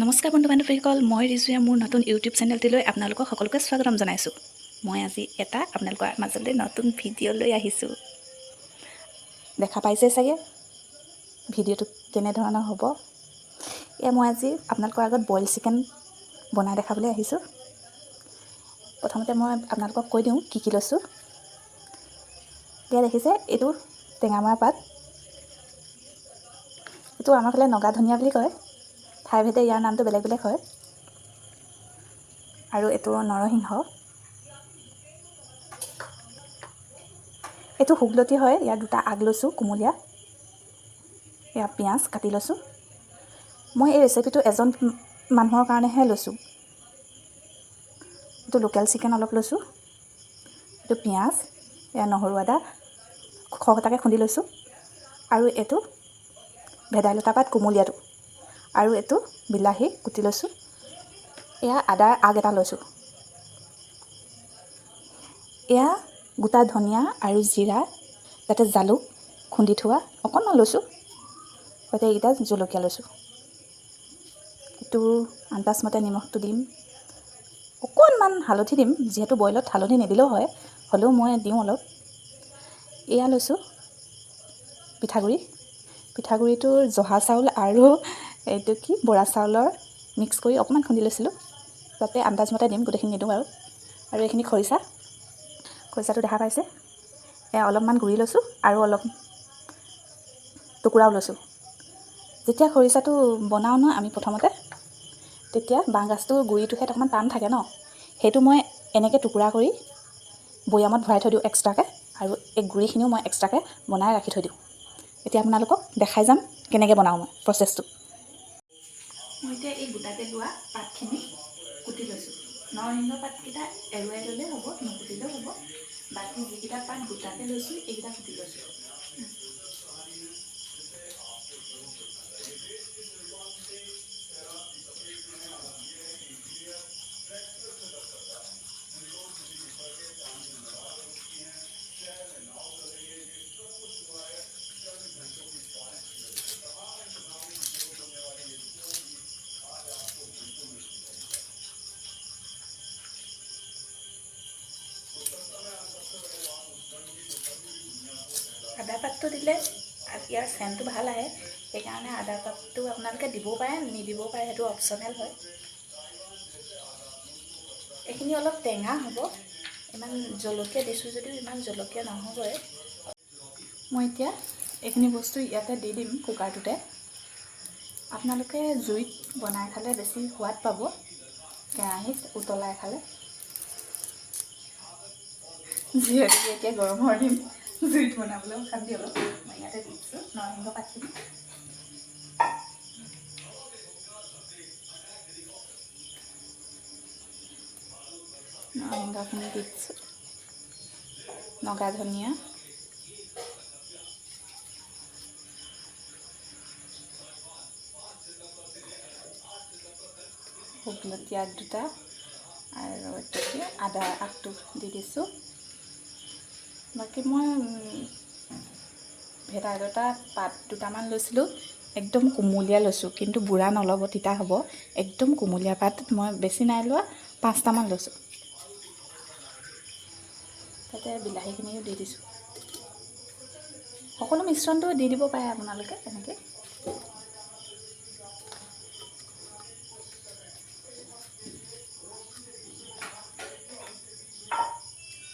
নমস্কাৰ বন্ধু বান্ধৱীসকল, মই ৰিজুৱে মোৰ নতুন ইউটিউব চেনেলটিলৈ আপোনালোকক সকলোকে স্বাগতম জনাইছোঁ। মই আজি এটা আপোনালোকৰ মাজলৈ নতুন ভিডিঅ' লৈ আহিছোঁ। দেখা পাইছে চাগে ভিডিঅ'টো কেনেধৰণৰ হ'ব। মই আজি আপোনালোকৰ আগত বইল চিকেন বনাই দেখাবলৈ আহিছোঁ। প্ৰথমতে মই আপোনালোকক কৈ দিওঁ কি লৈছোঁ। দেখিছে, এইটো টেঙামৰা পাত, এইটো আমাৰ ফালে নগাধনিয়া বুলি কয়। ঠাইভেদে ইয়াৰ নামটো বেলেগ বেলেগ হয়। আৰু এইটো নৰসিংহ, এইটো হুগলতি হয়। ইয়াৰ দুটা আগ লৈছোঁ, কুমলীয়া। এয়া পিঁয়াজ কাটি লৈছোঁ। মই এই ৰেচিপিটো এজন মানুহৰ কাৰণেহে লৈছোঁ। এইটো লোকেল চিকেন অলপ লৈছোঁ। এইটো পিঁয়াজ, এয়া নহৰু আদা খহটাকৈ খুন্দি লৈছোঁ। আৰু এইটো ভেদাইলতা পাত কুমলীয়াটো, আৰু এইটো বিলাহী কুটি লৈছোঁ। এয়া আদাৰ আগ এটা লৈছোঁ। এয়া গোটা ধনিয়া আৰু জিৰা, তাতে জালুক খুন্দি থোৱা অকণমান লৈছোঁ। তাতে এইকেইটা জলকীয়া লৈছোঁ। এইটো আন্দাজমতে নিমখটো দিম, অকণমান হালধি দিম, যিহেতু বইলত হালধি নিদিলেও হয়, হ'লেও মই দিওঁ অলপ। এয়া লৈছোঁ পিঠাগুড়িটোৰ জহা চাউল আৰু এইটো বৰা চাউলৰ মিক্স কৰি অকণমান খুন্দি লৈছিলোঁ। তাতে আন্দাজমতে দিম, গোটেইখিনি নিদিওঁ আৰু এইখিনি খৰিচাটো দেখা পাইছে। এয়া অলপমান গুৰি লৈছোঁ আৰু অলপ টুকুৰাও লৈছোঁ। যেতিয়া খৰিচাটো বনাওঁ ন আমি প্ৰথমতে, তেতিয়া বাঁহগাজটোৰ গুৰিটোহে অকণমান টান থাকে ন, সেইটো মই এনেকৈ টুকুৰা কৰি বৈয়ামত ভৰাই থৈ দিওঁ এক্সট্ৰাকৈ, আৰু এই গুৰিখিনিও মই এক্সট্ৰাকৈ বনাই ৰাখি থৈ দিওঁ। এতিয়া আপোনালোকক দেখাই যাম কেনেকৈ বনাওঁ মই প্ৰচেছটো। মই এতিয়া এই গোটাকৈ লোৱা পাতখিনি কুটি লৈছোঁ। নৰসিংহ পাতকেইটা এৰুৱাই ল'লে হ'ব, নুকুটিলেও হ'ব। বাকী যিকেইটা পাত গোটাকৈ লৈছোঁ, এইকেইটা কুটি লৈছোঁ। আদা পাতটো দিলে ইয়াৰ চেণ্টটো ভাল আহে, সেইকাৰণে আদা পাতটো আপোনালোকে দিবও পাৰে, নিদিবও পাৰে, সেইটো অপশ্যনেল হয়। এইখিনি অলপ টেঙা হ'ব, ইমান জলকীয়া দিছোঁ যদিও ইমান জলকীয়া নহ'বই। মই এতিয়া এইখিনি বস্তু ইয়াতে দি দিম কুকাৰটোতে। আপোনালোকে জুইত বনাই খালে বেছি সোৱাদ পাব, কেৰাহীত উতলাই খালে। যিহেতু এতিয়া গৰমৰ দিন, জুইত বনাবলৈ অশান্তি অলপ। মই ইয়াতে দি দিছোঁ নৰসিংহ পাতখিনি। নৰসিংহখিনি দি দিছোঁ, নগাধনিয়া, শুকলতি আগ দুটা, আৰু এইটো আদা আগটো দি দিছোঁ। বাকী মই ভেদাইলতা পাত দুটামান লৈছিলোঁ, একদম কুমলীয়া লৈছোঁ, কিন্তু বুঢ়া নল'ব, তিতা হ'ব। একদম কুমলীয়া পাত মই বেছি নাই লোৱা, 5টামান লৈছোঁ। তাতে বিলাহীখিনিও দি দিছোঁ। সকলো মিশ্ৰণটো দি দিব পাৰে আপোনালোকে এনেকৈ।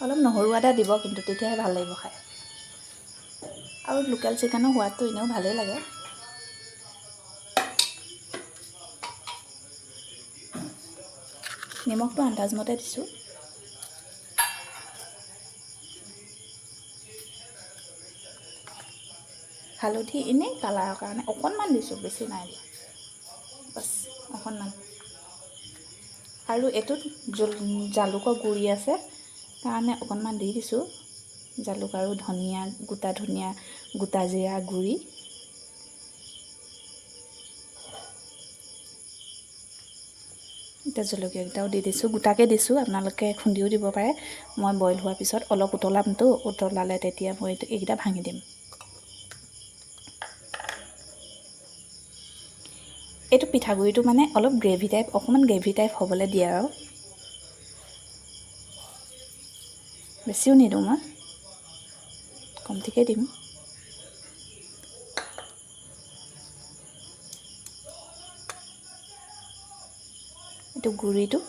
অলপ নহৰু আদা দিব, কিন্তু তেতিয়াহে ভাল লাগিব খাই। আৰু লোকেল চিকেনৰ সোৱাদটো এনেও ভালেই লাগে। নিমখটো আন্দাজমতে দিছোঁ। হালধি এনেই কালাৰৰ কাৰণে অকণমান দিছোঁ, বেছি নাই দিয়া, বাছ অকণমান। আৰু এইটোত জালুকৰ গুৰি আছে কাৰণে অকণমান দি দিছোঁ। জালুক আৰু ধনিয়া, গোটা ধনিয়া, গোটা জিৰা গুৰি। এতিয়া জলকীয়াকেইটাও দি দিছোঁ, গোটাকৈ দিছোঁ, আপোনালোকে খুন্দিও দিব পাৰে। মই বইল হোৱাৰ পিছত অলপ উতলামতো, উতলালে তেতিয়া মই এইকেইটা ভাঙি দিম। এইটো পিঠাগুড়িটো মানে অলপ গ্ৰেভি টাইপ, অকণমান গ্ৰেভি টাইপ হ'বলৈ দিয়ে আৰু বেছিও নিদিওঁ, মই কমটিকৈ দিম। এইটো গুড়িটো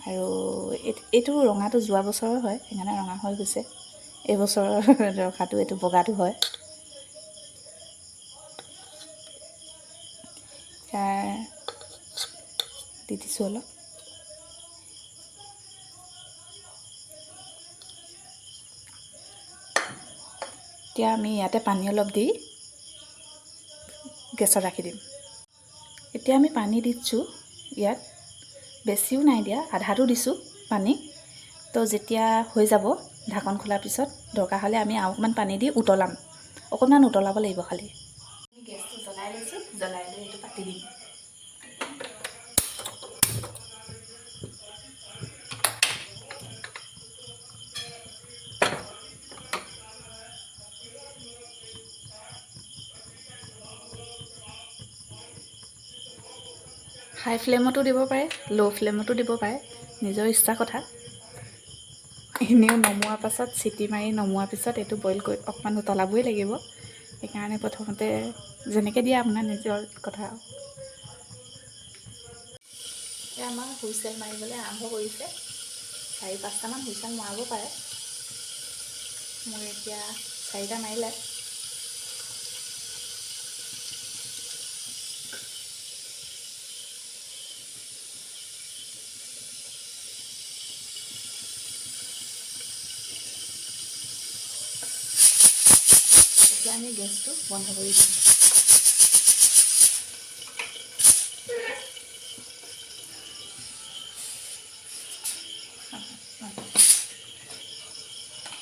আৰু এইটো ৰঙাটো যোৱা বছৰৰ হয়, সেইকাৰণে ৰঙা হৈ গৈছে। এইবছৰৰ ৰখাটো এইটো বগাটো হয়। দি দিছোঁ অলপ। এতিয়া আমি ইয়াতে পানী অলপ দি গেছত ৰাখি দিম। এতিয়া আমি পানী দিছোঁ ইয়াত, বেছিও নাই দিয়া, আধাটো দিছোঁ পানী। তো যেতিয়া হৈ যাব ঢাকন খোলাৰ পিছত দৰকাৰ হ'লে আমি আৰু অকণমান পানী দি উতলাম, অকণমান উতলাব লাগিব খালি। গেছটো জ্বলাই লৈছোঁ, জ্বলাই লৈ এইটো পাতি দিম। হাই ফ্লেমতো দিব পাৰে, ল' ফ্লেমতো দিব পাৰে, নিজৰ ইচ্ছা কথা। এনেও নমোৱাৰ পাছত, চিটি মাৰি নমোৱাৰ পিছত এইটো বইল কৰি অকণমান উতলাবই লাগিব। সেইকাৰণে প্ৰথমতে যেনেকৈ দিয়ে আপোনাৰ নিজৰ কথা। এতিয়া আমাৰ হুইচেল মাৰিবলৈ আৰম্ভ কৰিছে। 4-5টামান হুইচেল মৰাব পাৰে। মোৰ এতিয়া 4টা মাৰিলে। এতিয়া আমি গেছটো বন্ধ কৰি দিম।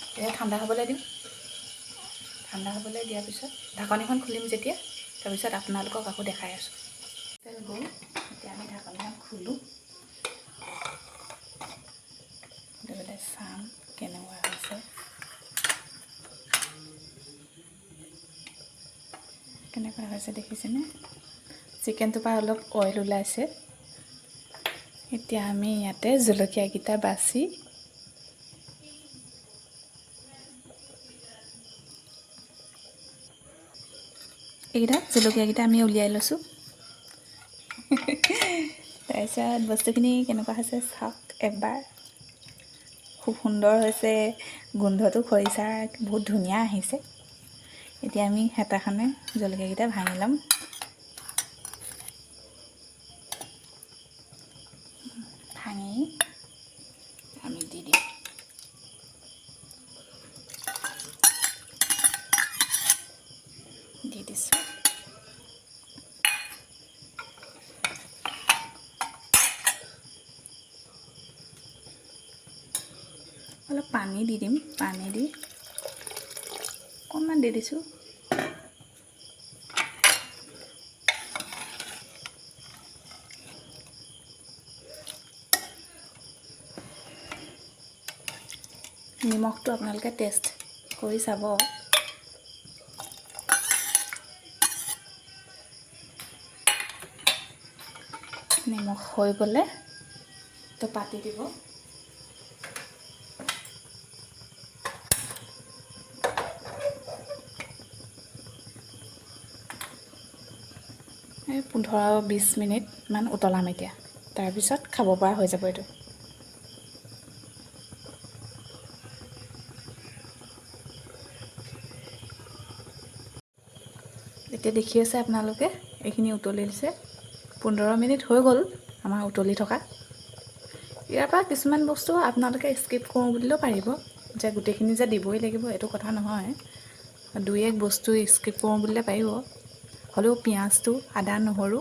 এতিয়া ঠাণ্ডা হ'বলৈ দিম। ঠাণ্ডা হ'বলৈ দিয়াৰ পিছত ঢাকনিখন খুলিম যেতিয়া, তাৰপিছত আপোনালোকক আকৌ দেখাই আছোঁ। তেল গ'ল, এতিয়া আমি ঢাকনিখন খোলোঁ। লগতে চাম কেনেকুৱা হৈছে। কেনেকুৱা হৈছে দেখিছেনে? চিকেনটোৰ পৰা অলপ অইল ওলাইছে। এতিয়া আমি ইয়াতে জলকীয়াকেইটা বাছি জলকীয়াকেইটা আমি উলিয়াই লৈছোঁ। তাৰপিছত বস্তুখিনি কেনেকুৱা হৈছে চাওক এবাৰ। খুব সুন্দৰ হৈছে, গোন্ধটো খৰিচাৰ বহুত ধুনীয়া আহিছে। এতিয়া আমি হেতাখনে জলকীয়াকেইটা ভাঙি ল'ম। ভাঙি আমি দি দিম। দি দিছোঁ। অলপ পানী দি দিম, পানী দি অকণমান দি দিছোঁ। নিমখটো আপোনালোকে টেষ্ট কৰি চাব। নিমখ হৈ গ'লে তো পাতি দিব। এই 15-20 মিনিটমান উতলাম এতিয়া, তাৰপিছত খাব পৰা হৈ যাব এইটো। এতিয়া দেখি আছে আপোনালোকে, এইখিনি উতলিছে। 15 মিনিট হৈ গ'ল আমাৰ উতলি থকা। ইয়াৰ পৰা কিছুমান বস্তু আপোনালোকে স্কিপ কৰোঁ বুলিলেও পাৰিব, যে গোটেইখিনি যে দিবই লাগিব এইটো কথা নহয়। 2-1 বস্তু স্কিপ কৰোঁ বুলিলে পাৰিব। হ'লেও পিঁয়াজটো, আদা, নহৰু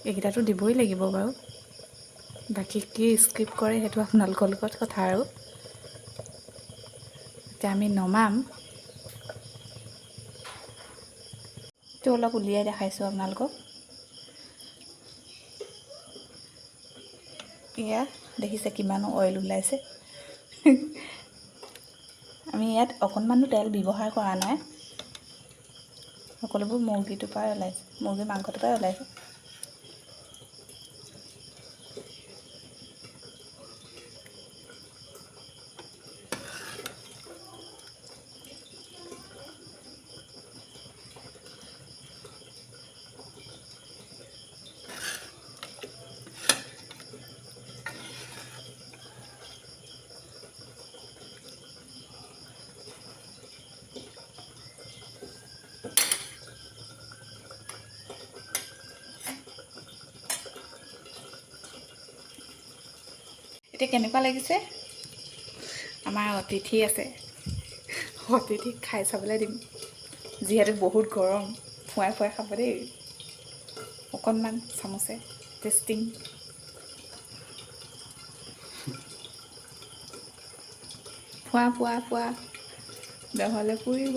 এইকেইটাতো দিবই লাগিব বাৰু। বাকী কি স্কিপ কৰে সেইটো আপোনালোকৰ লগত কথা আৰু। এতিয়া আমি নমাম। তো অলপ উলিয়াই দেখাইছোঁ আপোনালোকক। এয়া দেখিছে কিমান অইল ওলাইছে। আমি ইয়াত অকণমানো তেল ব্যৱহাৰ কৰা নাই। সকলোবোৰ মুৰ্গীটোৰ পৰাই ওলাইছে, মুৰ্গীৰ মাংসটোৰ পৰাই ওলাইছে। এতিয়া কেনেকুৱা লাগিছে? আমাৰ অতিথি আছে, অতিথিক খাই চাবলৈ দিম, যিহেতু বহুত গৰম। ফুৱাই ফুৱাই খাব দেই, অকণমান চামুচে টেষ্টিং। ফুৱা ফুৱা ফুৱা, নহ'লে পুৰিব।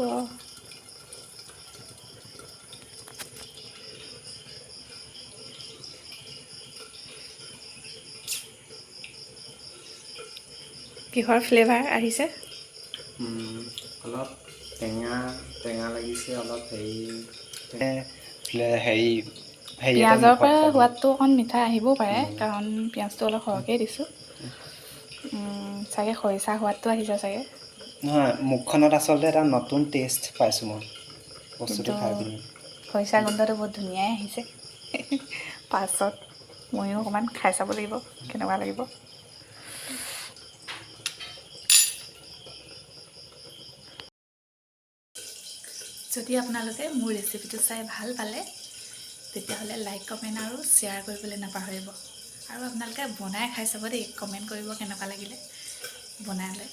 কিহৰ ফ্লেভাৰ আহিছে? অলপ টেঙা টেঙা লাগিছে, অলপ হেৰি এটা পিঁয়াজৰ মুখত পৰা লাগি সোৱাদটো অকণ মিঠা আহিবও পাৰে, কাৰণ পিঁয়াজটো অলপ সৰহকৈ দিছোঁ। চাগে খৰিচা সোৱাদটো আহিছে চাগে। নহয়, মুখখনত আচলতে এটা নতুন টেষ্ট পাইছোঁ মই বস্তুটো কিন্তু খাই পিনি। খৰিচা গোন্ধটো বহুত ধুনীয়াই আহিছে। পাছত ময়ো অকণমান খাই চাব লাগিব, কেনেকুৱা লাগিব। যদি আপোনালোকে মোৰ ৰেচিপিটো চাই ভাল পালে, তেতিয়াহ'লে লাইক, কমেণ্ট আৰু শ্বেয়াৰ কৰিবলৈ নাপাহৰিব। আৰু আপোনালোকে বনাই খাই চাব দেই, কমেণ্ট কৰিব কেনেকুৱা লাগিলে বনালে।